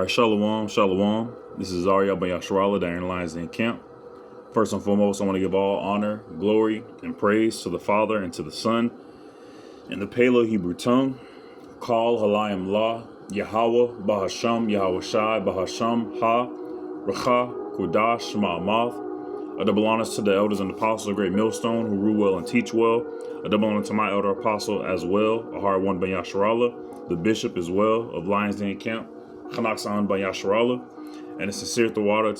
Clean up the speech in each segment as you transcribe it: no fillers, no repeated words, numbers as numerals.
All right, shalom, shalom. This is Arya Ben Yasharallah, the Iron Lions in camp. First and foremost, I want to give all honor, glory, and praise to the Father and to the Son in the Paleo Hebrew tongue. Kal Halayim La, Yahweh, Bahasham, Yahweh Shai, Bahasham, Ha, Racha, Kudash, Ma'amath. A double honors to the elders and apostles of Great Millstone who rule well and teach well. A double honor to my elder apostle as well, Ahar One Ben Yasharallah, the bishop as well of Lions Den Camp, Chanaksan Ben Yasharallah, and a sincere Thawada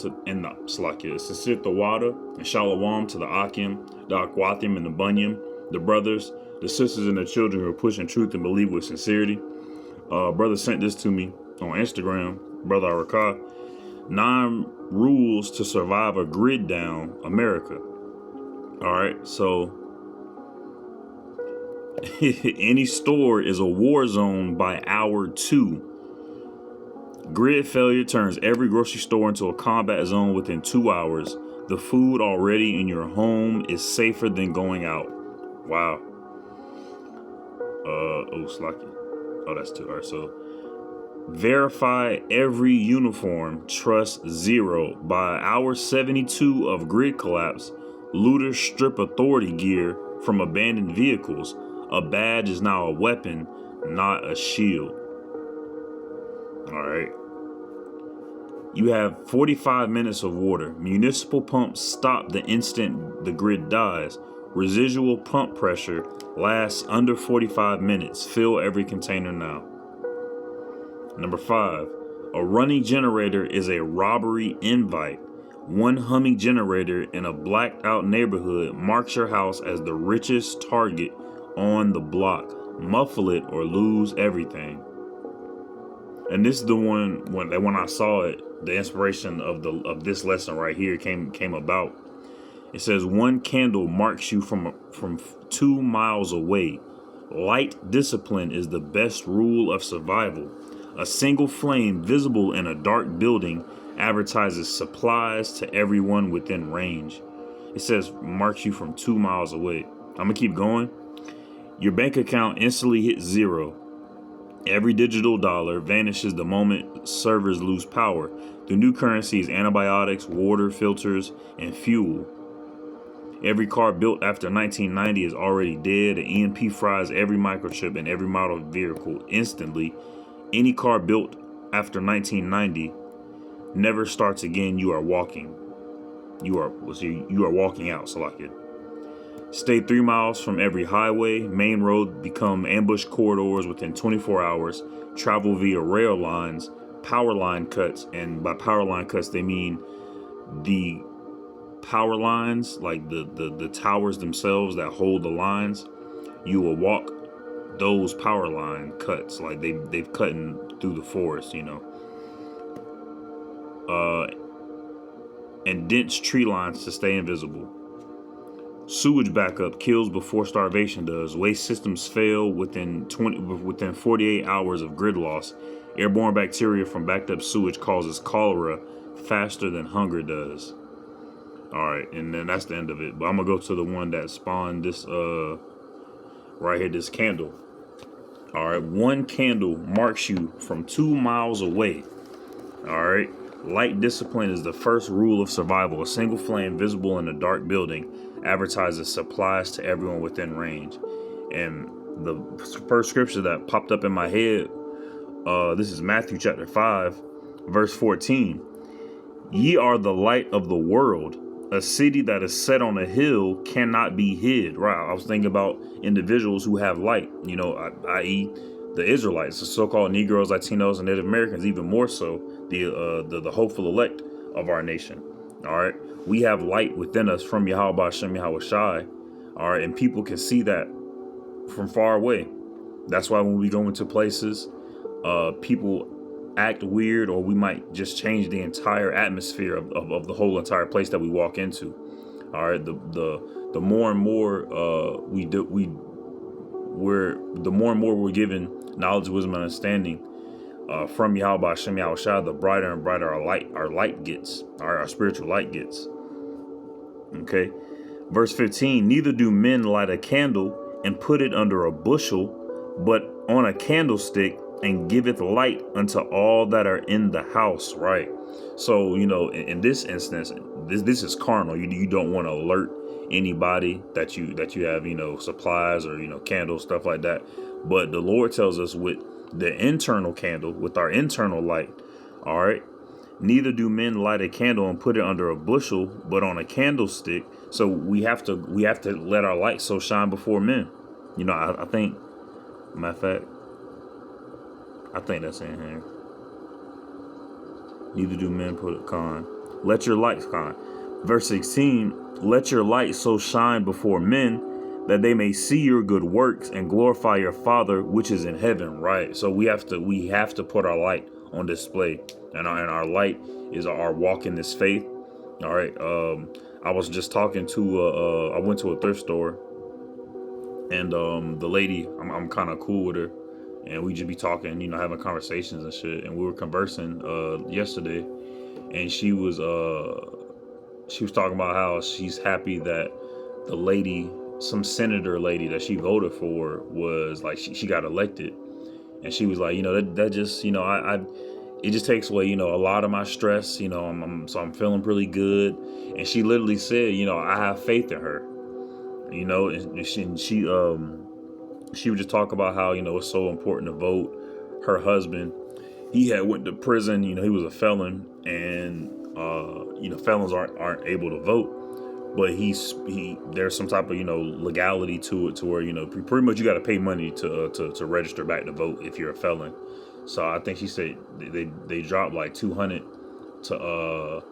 sincere Thawada and Shalom to the Akim, the Akwathim and the Bunyim, the brothers, the sisters and the children who are pushing truth and believe with sincerity. Brother sent this to me on Instagram, Brother Arakah. 9 rules to survive a grid down America. All right, so any store is a war zone by hour 2. Grid failure turns every grocery store into a combat zone within 2 hours. The food already in your home is safer than going out. Wow. Slacky. Oh, that's 2. All right, so verify every uniform, trust 0. By hour 72 of grid collapse, looters strip authority gear from abandoned vehicles. A badge is now a weapon, not a shield. All right. You have 45 minutes of water. Municipal pumps stop the instant the grid dies. Residual pump pressure lasts under 45 minutes. Fill every container now. Number 5, a running generator is a robbery invite. One humming generator in a blacked out neighborhood marks your house as the richest target on the block. Muffle it or lose everything. And this is the one when I saw it, the inspiration of this lesson right here came about. It says 1 candle marks you from 2 miles away. Light discipline is the best rule of survival. A single flame visible in a dark building advertises supplies to everyone within range. It says marks you from 2 miles away. I'm gonna keep going. Your bank account instantly hits 0. Every digital dollar vanishes the moment servers lose power. The new currency is antibiotics, water filters, and fuel. Every car built after 1990 is already dead. The EMP fries every microchip in every model vehicle instantly. Any car built after 1990 never starts again. You are walking. You are walking out, Salakia. Stay 3 miles from every highway. Main road become ambush corridors within 24 hours. Travel via rail lines, power line cuts, and by power line cuts they mean the power lines, like the towers themselves that hold the lines. You will walk those power line cuts, like they've cutting through the forest, and dense tree lines to stay invisible. Sewage backup kills before starvation does. Waste systems fail within 48 hours of grid loss. Airborne bacteria from backed up sewage causes cholera faster than hunger does. All right, and then that's the end of it. But I'm gonna go to the one that spawned this right here, this candle. All right, 1 candle marks you from 2 miles away. All right, light discipline is the first rule of survival. A single flame visible in a dark building advertises supplies to everyone within range. And the first scripture that popped up in my head, this is Matthew chapter 5, verse 14. Ye are the light of the world. A city that is set on a hill cannot be hid. Right. I was thinking about individuals who have light, i.e. the Israelites, the so-called Negroes, Latinos, and Native Americans, even more so the hopeful elect of our nation. All right. We have light within us from Yahweh Hashem, Yahweh Shai. All right. And people can see that from far away. That's why when we go into places, people act weird, or we might just change the entire atmosphere of the whole entire place that we walk into. All right, the more and more the more and more we're given knowledge, wisdom, and understanding from Yahweh Hashem, Yahweh Shai, the brighter and brighter our light gets, our spiritual light gets. Okay, verse 15. Neither do men light a candle and put it under a bushel, but on a candlestick, and giveth light unto all that are in the house. Right. So, in this instance, this is carnal. You don't want to alert anybody that you have, supplies or, candles, stuff like that. But the Lord tells us with the internal candle, with our internal light. All right. Neither do men light a candle and put it under a bushel, but on a candlestick. So we have to let our light so shine before men. I think, matter of fact, I think that's in here. Neither do men put it con. Let your light shine. Verse 16, let your light so shine before men that they may see your good works and glorify your Father which is in heaven. Right. So we have to put our light on display, and our light is our walk in this faith. All right. I was just talking to I went to a thrift store, and the lady, I'm kind of cool with her, and we just be talking, having conversations and shit. And we were conversing yesterday, and she was talking about how she's happy that the lady, some senator lady that she voted for, was like she got elected. And she was like, that just, it just takes away, a lot of my stress. So I'm feeling really good. And she literally said, I have faith in her. And she would just talk about how, it's so important to vote. Her husband, he had went to prison. He was a felon, and felons aren't able to vote. But there's some type of legality to it, to where pretty much you got to pay money to register back to vote if you're a felon. So I think she said they dropped like 200 to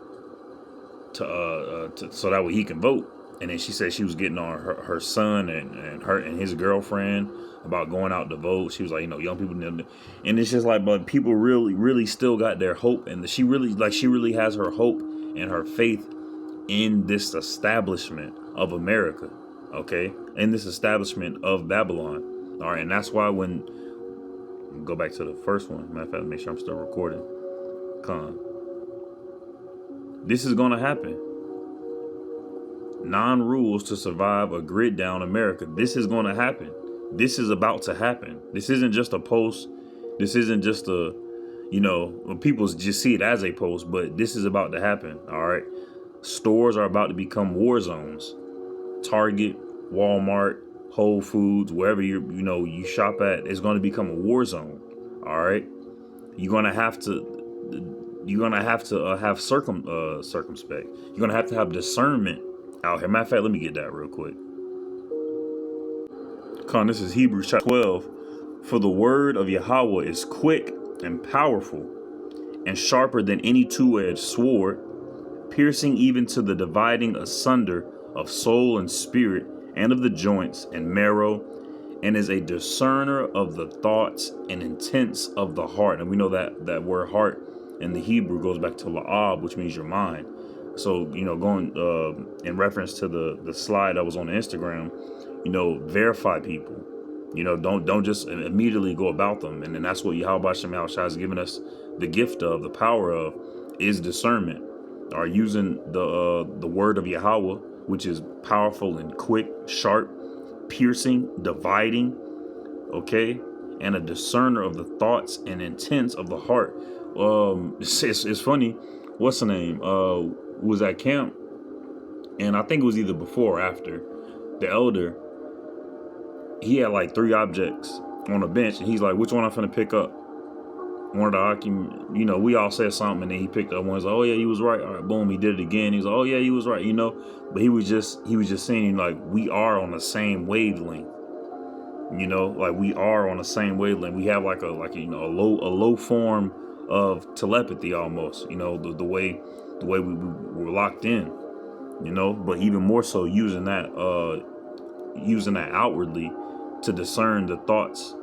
so that way he can vote. And then she said she was getting on her son and his girlfriend about going out to vote. She was like, young people, and it's just like, but people really still got their hope, and she really has her hope and her faith in this establishment of America, okay, in this establishment of Babylon. All right, and that's why when go back to the first one, matter of fact, make sure I'm still recording. This is gonna happen. 9 rules to survive a grid down America. This is gonna happen. This is about to happen. This isn't just a post. This isn't just a, people just see it as a post, but this is about to happen. All right. Stores are about to become war zones. Target, Walmart, Whole Foods, wherever you shop at, is going to become a war zone. All right, you're gonna have to have circumspect. You're gonna have to have discernment out here. Matter of fact, let me get that real quick. This is Hebrews chapter 12. For the word of Yahweh is quick and powerful, and sharper than any two-edged sword, piercing even to the dividing asunder of soul and spirit, and of the joints and marrow, and is a discerner of the thoughts and intents of the heart. And we know that word heart in the Hebrew goes back to la'ab, which means your mind. So, going in reference to the slide that was on Instagram, verify people. Don't just immediately go about them. And then that's what Yahweh Shem Yahushua has given us the gift of, the power of, is discernment. Are using the word of Yahweh, which is powerful and quick, sharp, piercing, dividing, okay, and a discerner of the thoughts and intents of the heart. It's funny. What's the name? Was at camp, and I think it was either before or after. The elder, he had like 3 objects on a bench, and he's like, "Which one I'm finna pick up?" One of the we all said something, and then he picked up one. He's like, "Oh yeah, he was right." All right, boom, he did it again. He's like, "Oh yeah, he was right." But he was just saying, like, we are on the same wavelength. Like we are on the same wavelength. We have like a low form of telepathy almost. The way we were locked in. But even more so using that outwardly to discern the thoughts,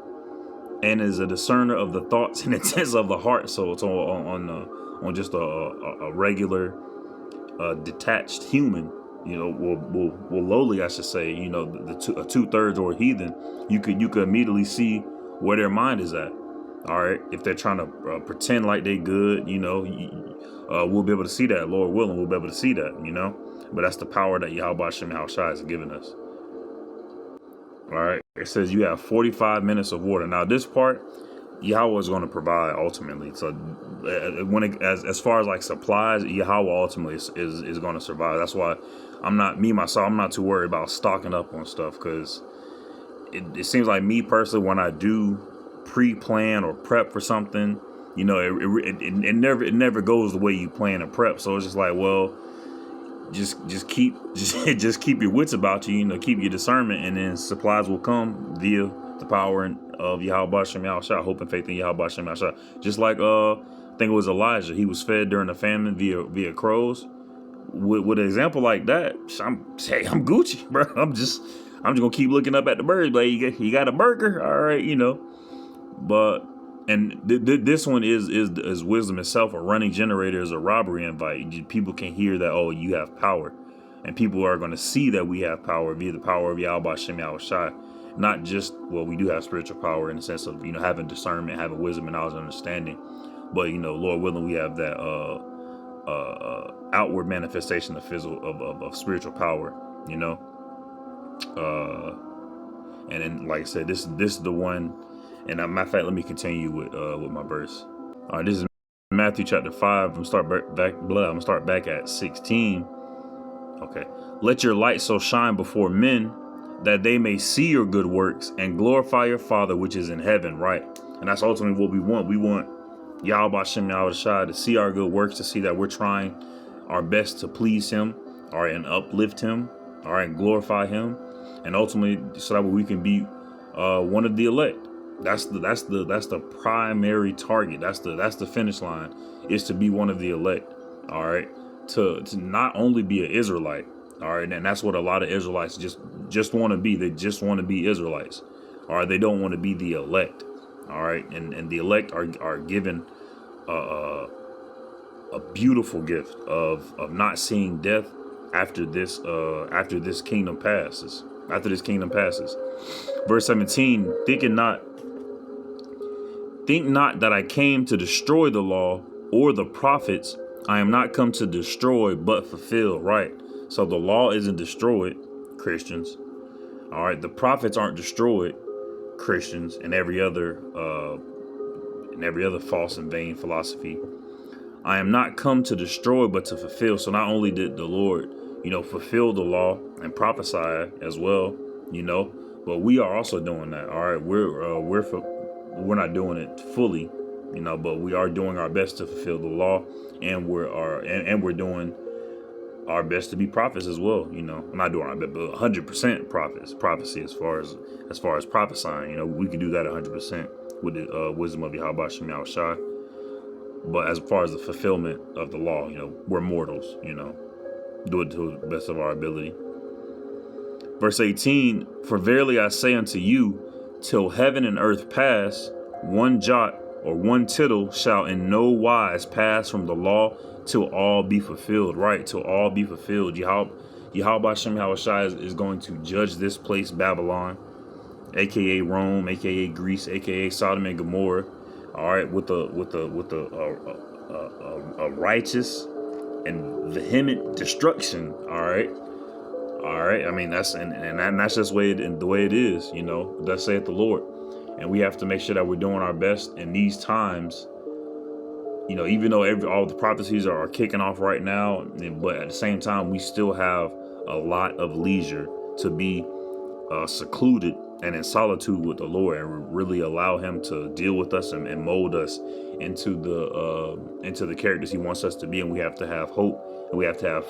and is a discerner of the thoughts and intents of the heart. So it's on just a regular detached human, well lowly, I should say, a 2/3 or a heathen, you could immediately see where their mind is at. All right, if they're trying to pretend like they good, we'll be able to see that. Lord willing, we'll be able to see that. But that's the power that Yahweh Shem Yahushua has given us. All right, it says you have 45 minutes of water. Now this part, Yahweh is going to provide ultimately. So when as far as like supplies, Yahweh ultimately is going to survive. That's why I'm not too worried about stocking up on stuff, because it seems like me personally, when I do pre-plan or prep for something, you know, it never goes the way you plan and prep. So it's just like, well, just keep just keep your wits about you, you know, keep your discernment, and then supplies will come via the power of Yahweh Shem Yahushua, hope and faith in Yahweh Shem Yahushua. Just like I think it was Elijah, he was fed during the famine via crows. With an example like that, I'm Gucci, bro. I'm just gonna keep looking up at the birds. Like, you got a burger, all right, you know. But and this one is wisdom itself. A running generator is a robbery invite. People can hear that, oh, you have power, and people are going to see that we have power via the power of Yahweh Shem Yahushua. Not just, well, we do have spiritual power in the sense of, you know, having discernment, having wisdom and knowledge and understanding, but, you know, Lord willing, we have that outward manifestation of physical of spiritual power, you know. And then, like I said, this is the one. And matter of fact, let me continue with my verse. All right, this is Matthew chapter 5. I'm gonna start back at 16. Okay. Let your light so shine before men that they may see your good works and glorify your Father which is in heaven, right? And that's ultimately what we want. We want Yahweh Shem Yahushua to see our good works, to see that we're trying our best to please him, all right, and uplift him, all right, and glorify him, and ultimately so that we can be one of the elect. That's the primary target. That's the finish line, is to be one of the elect. All right, to not only be an Israelite. All right, and that's what a lot of Israelites just want to be. They just want to be Israelites. All right, they don't want to be the elect. All right, and the elect are given a beautiful gift of not seeing death after this kingdom passes. After this kingdom passes. Verse 17, think not that I came to destroy the law or the prophets. I am not come to destroy, but fulfill. Right. So the law isn't destroyed, Christians. All right. The prophets aren't destroyed, Christians, and every other false and vain philosophy. I am not come to destroy, but to fulfill. So not only did the Lord, you know, fulfill the law and prophesy as well, you know, but we are also doing that. All right, we're not doing it fully, you know, but we are doing our best to fulfill the law, and we're doing our best to be prophets as well. You know, I'm not doing our best, but 100% prophecy as far as prophesying. You know, we can do that 100% with the wisdom of Yahweh Shem Yahushua. But as far as the fulfillment of the law, you know, we're mortals, you know, do it to the best of our ability. Verse 18, for verily I say unto you, till heaven and earth pass, one jot or one tittle shall in no wise pass from the law till all be fulfilled. Right, till all be fulfilled. Yahweh Shem Yahushua is going to judge this place, Babylon, aka Rome, aka Greece, aka Sodom and Gomorrah. All right, with a righteous and vehement destruction. All right. I mean, that's just the way it is. You know, thus saith the Lord, and we have to make sure that we're doing our best in these times. You know, even though all the prophecies are kicking off right now, but at the same time, we still have a lot of leisure to be secluded and in solitude with the Lord, and really allow him to deal with us and mold us into the characters he wants us to be. And we have to have hope, and we have to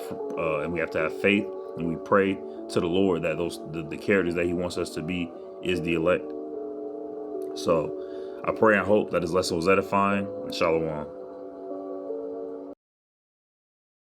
have faith, and we pray to the Lord that the characters that he wants us to be is the elect. So I pray and hope that this lesson was edifying. Shalom.